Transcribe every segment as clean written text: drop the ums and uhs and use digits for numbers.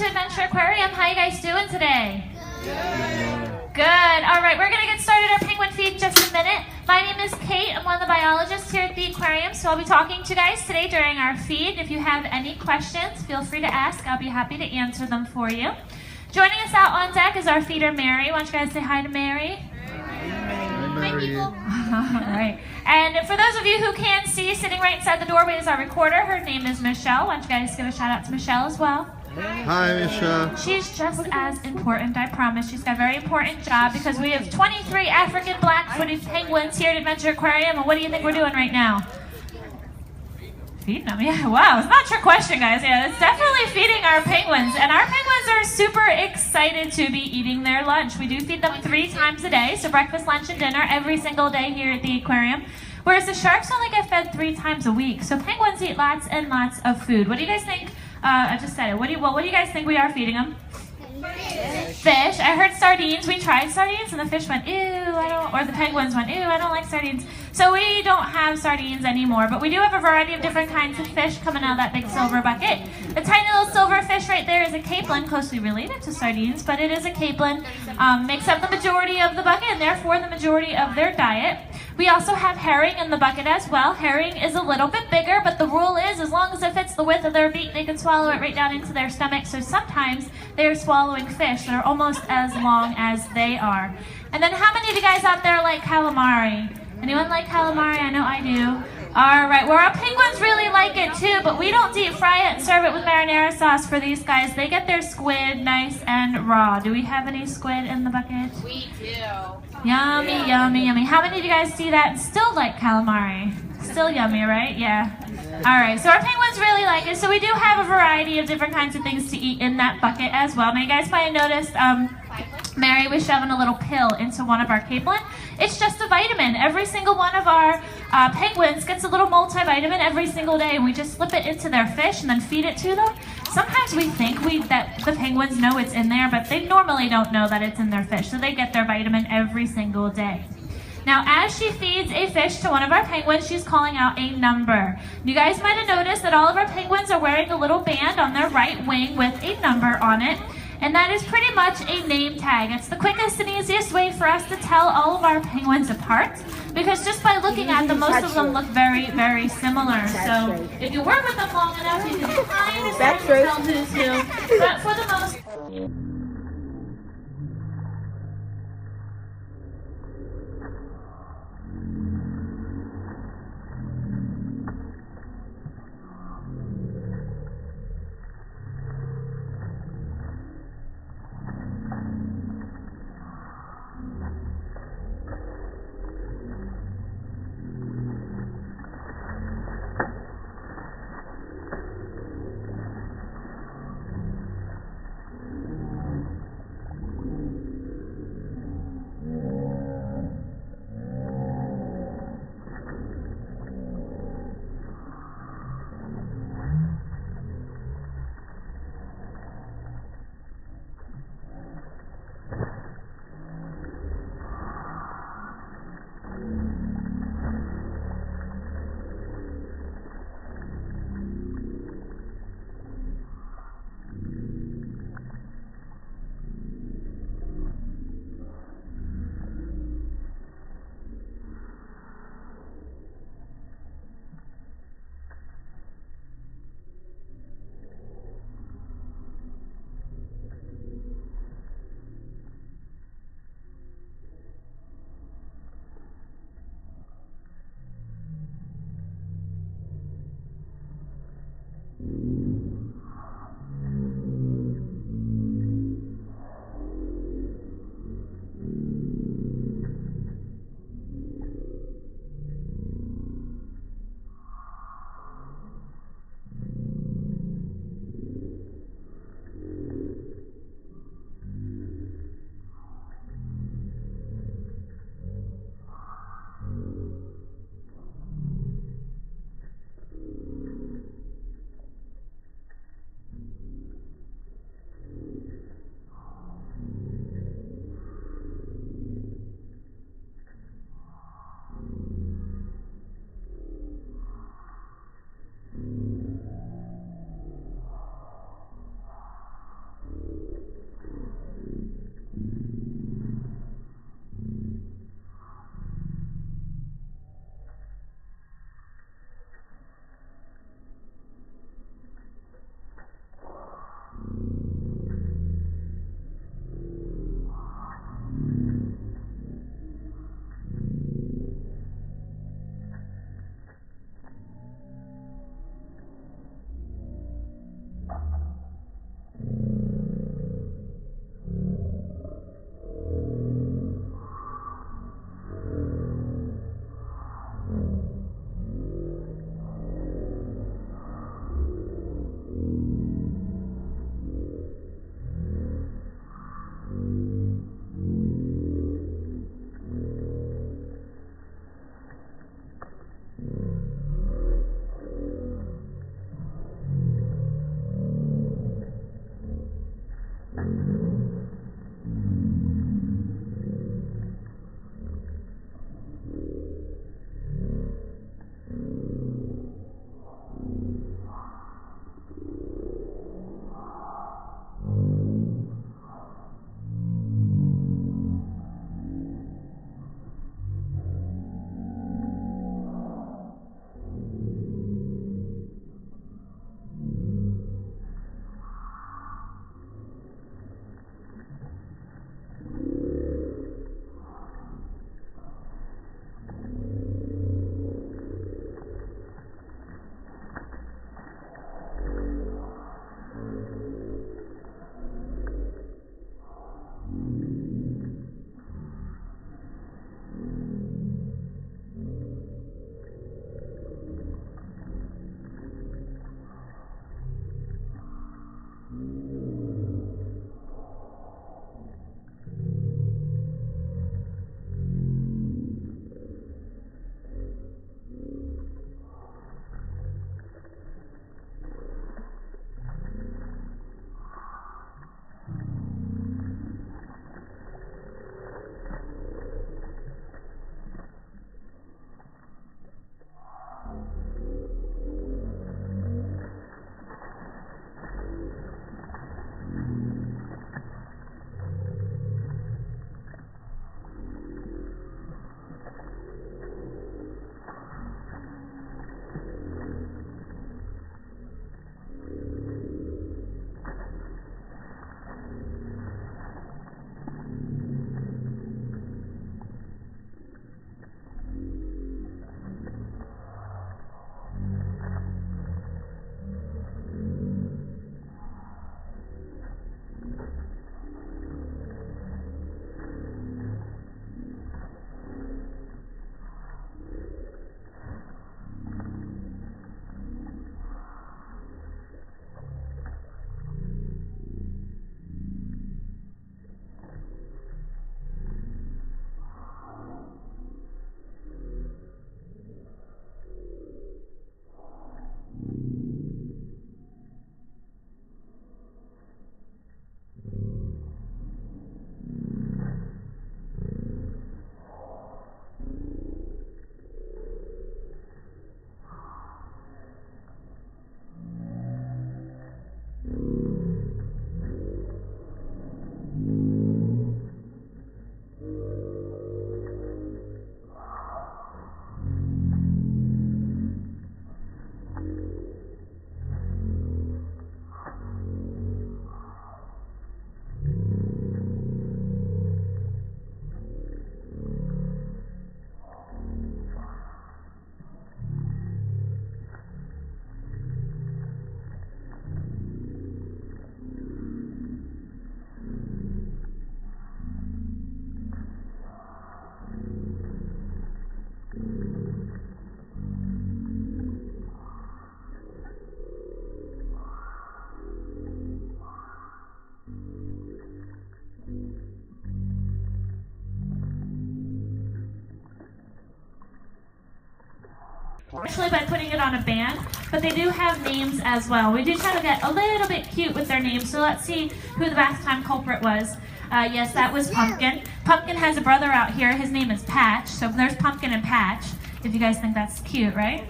to Adventure Aquarium. How you guys doing today? Good. All right, we're going to get started our penguin feed in just a minute. My name is Kate. I'm one of the biologists here at the aquarium, so I'll be talking to you guys today during our feed. If you have any questions, feel free to ask. I'll be happy to answer them for you. Joining us out on deck is our feeder, Mary. Why don't you guys say hi to Mary? Hi, people. All right. And for those of you who can see, sitting right inside the doorway is our recorder. Her name is Michelle. Why don't you guys give a shout out to Michelle as well? Hi, Michelle. She's just as important, I promise. She's got a very important job because we have 23 African black-footed penguins here at Adventure Aquarium. And what do you think we're doing right now? Feeding them? Yeah, wow. It's not a trick question, guys. Yeah, it's definitely feeding our penguins. And our penguins are super excited to be eating their lunch. We do feed them 3 times a day, so breakfast, lunch, and dinner every single day here at the aquarium. Whereas the sharks only get fed 3 times a week. So penguins eat lots and lots of food. What do you guys think? I just said it. What do you guys think we are feeding them? Fish. I heard sardines. We tried sardines and the fish went, ew, or the penguins went, ew, I don't like sardines. So we don't have sardines anymore, but we do have a variety of different kinds of fish coming out of that big silver bucket. The tiny little silver fish right there is a capelin, closely related to sardines, but it is a capelin. Makes up the majority of the bucket and therefore the majority of their diet. We also have herring in the bucket as well. Herring is a little bit bigger, but the rule is as long as it fits the width of their beak, they can swallow it right down into their stomach. So sometimes they're swallowing fish that are almost as long as they are. And then how many of you guys out there like calamari? Anyone like calamari? I know I do. All right, well, our penguins really like it too, but we don't deep fry it and serve it with marinara sauce for these guys. They get their squid nice and raw. Do we have any squid in the bucket? We do. Yummy, yummy, yummy. How many of you guys see that and still like calamari? Still yummy, right? Yeah. All right, so our penguins really like it. So we do have a variety of different kinds of things to eat in that bucket as well. Now, you guys might have noticed Mary was shoving a little pill into one of our capelin. It's just a vitamin. Every single one of our penguins gets a little multivitamin every single day, and we just slip it into their fish and then feed it to them. Sometimes we think that the penguins know it's in there, but they normally don't know that it's in their fish, so they get their vitamin every single day. Now, as she feeds a fish to one of our penguins, she's calling out a number. You guys might have noticed that all of our penguins are wearing a little band on their right wing with a number on it. And that is pretty much a name tag. It's the quickest and easiest way for us to tell all of our penguins apart, because just by looking at them, most of them look very, very similar. So if you work with them long enough, you can kind of start to tell who's who. But for the most Actually by putting it on a band, but they do have names as well. We do try to get a little bit cute with their names, so let's see who the bath time culprit was. Yes, that was Pumpkin. Pumpkin has a brother out here. His name is Patch, so there's Pumpkin and Patch, if you guys think that's cute, right?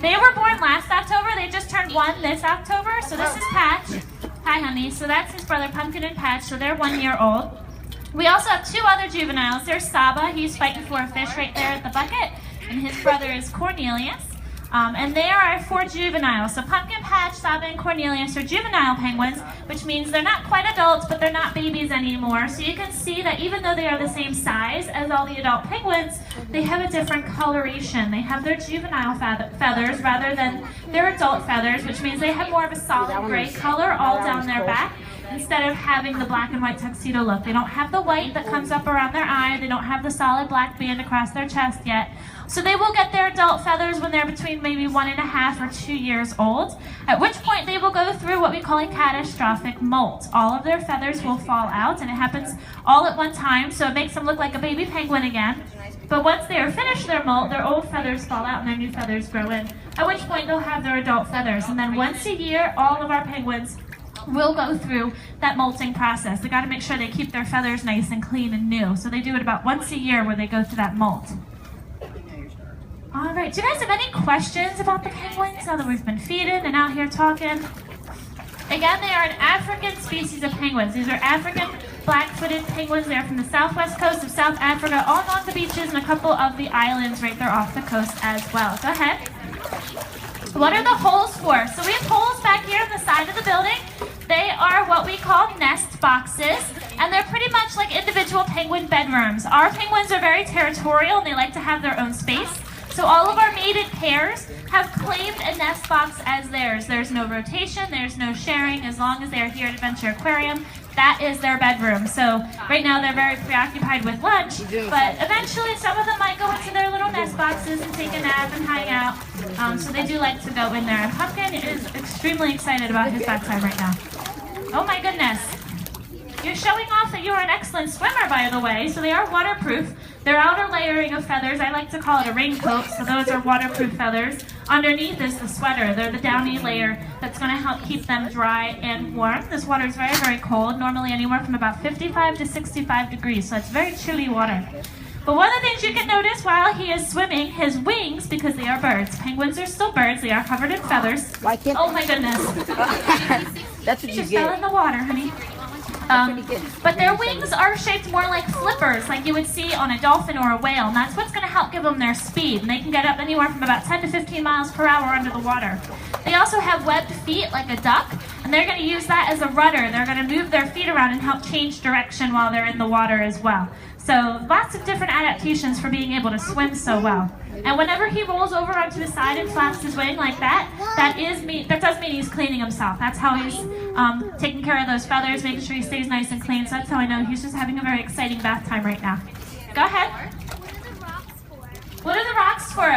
They were born last October. They just turned 1 this October, so this is Patch. Hi, honey. So that's his brother, Pumpkin and Patch, so they're 1 year old. We also have 2 other juveniles. There's Saba. He's fighting for a fish right there at the bucket. And his brother is Cornelius. And they are our 4 juveniles. So Pumpkin, Patch, Saba, and Cornelius are juvenile penguins, which means they're not quite adults, but they're not babies anymore. So you can see that even though they are the same size as all the adult penguins, they have a different coloration. They have their juvenile feathers rather than their adult feathers, which means they have more of a solid gray color all down their back, instead of having the black and white tuxedo look. They don't have the white that comes up around their eye. They don't have the solid black band across their chest yet. So they will get their adult feathers when they're between maybe 1.5 or 2 years old, at which point they will go through what we call a catastrophic molt. All of their feathers will fall out, and it happens all at one time, so it makes them look like a baby penguin again. But once they are finished their molt, their old feathers fall out and their new feathers grow in, at which point they'll have their adult feathers. And then once a year, all of our penguins will go through that molting process. They got to make sure they keep their feathers nice and clean and new. So they do it about once a year where they go through that molt. All right, do you guys have any questions about the penguins now that we've been feeding and out here talking? Again, they are an African species of penguins. These are African black-footed penguins. They are from the southwest coast of South Africa, all along the beaches and a couple of the islands right there off the coast as well. Go ahead. What are the holes for? So we have holes back here on the side of the building. They are what we call nest boxes, and they're pretty much like individual penguin bedrooms. Our penguins are very territorial, and they like to have their own space. So all of our mated pairs have claimed a nest box as theirs. There's no rotation, there's no sharing. As long as they're here at Adventure Aquarium, that is their bedroom. So right now they're very preoccupied with lunch, but eventually some of them might go into their little nest boxes and take a nap and hang out. So they do like to go in there. And Pumpkin is extremely excited about his bath time right now. Oh my goodness. You're showing off that you are an excellent swimmer, by the way. So they are waterproof. Their outer layering of feathers, I like to call it a raincoat, so those are waterproof feathers. Underneath is the sweater. They're the downy layer that's going to help keep them dry and warm. This water is very, very cold, normally anywhere from about 55 to 65 degrees, so it's very chilly water. But one of the things you can notice while he is swimming, his wings, because they are birds. Penguins are still birds. They are covered in feathers. Why can't Oh my goodness. That's what you Just fell get. in the water, honey. But their wings are shaped more like flippers, like you would see on a dolphin or a whale, and that's what's going to help give them their speed. And they can get up anywhere from about 10 to 15 miles per hour under the water. They also have webbed feet like a duck, and they're going to use that as a rudder. They're going to move their feet around and help change direction while they're in the water as well. So lots of different adaptations for being able to swim so well. And whenever he rolls over onto the side and flaps his wing like that, that does mean he's cleaning himself. That's how he's taking care of those feathers, making sure he stays nice and clean. So that's how I know he's just having a very exciting bath time right now. Go ahead. What are the rocks for?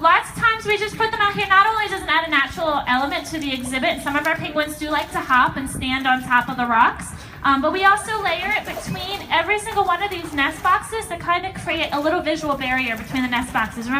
Lots of times we just put them out here. Not only does it add a natural element to the exhibit, some of our penguins do like to hop and stand on top of the rocks. But we also layer it between every single one of these nest boxes to kind of create a little visual barrier between the nest boxes. Remember,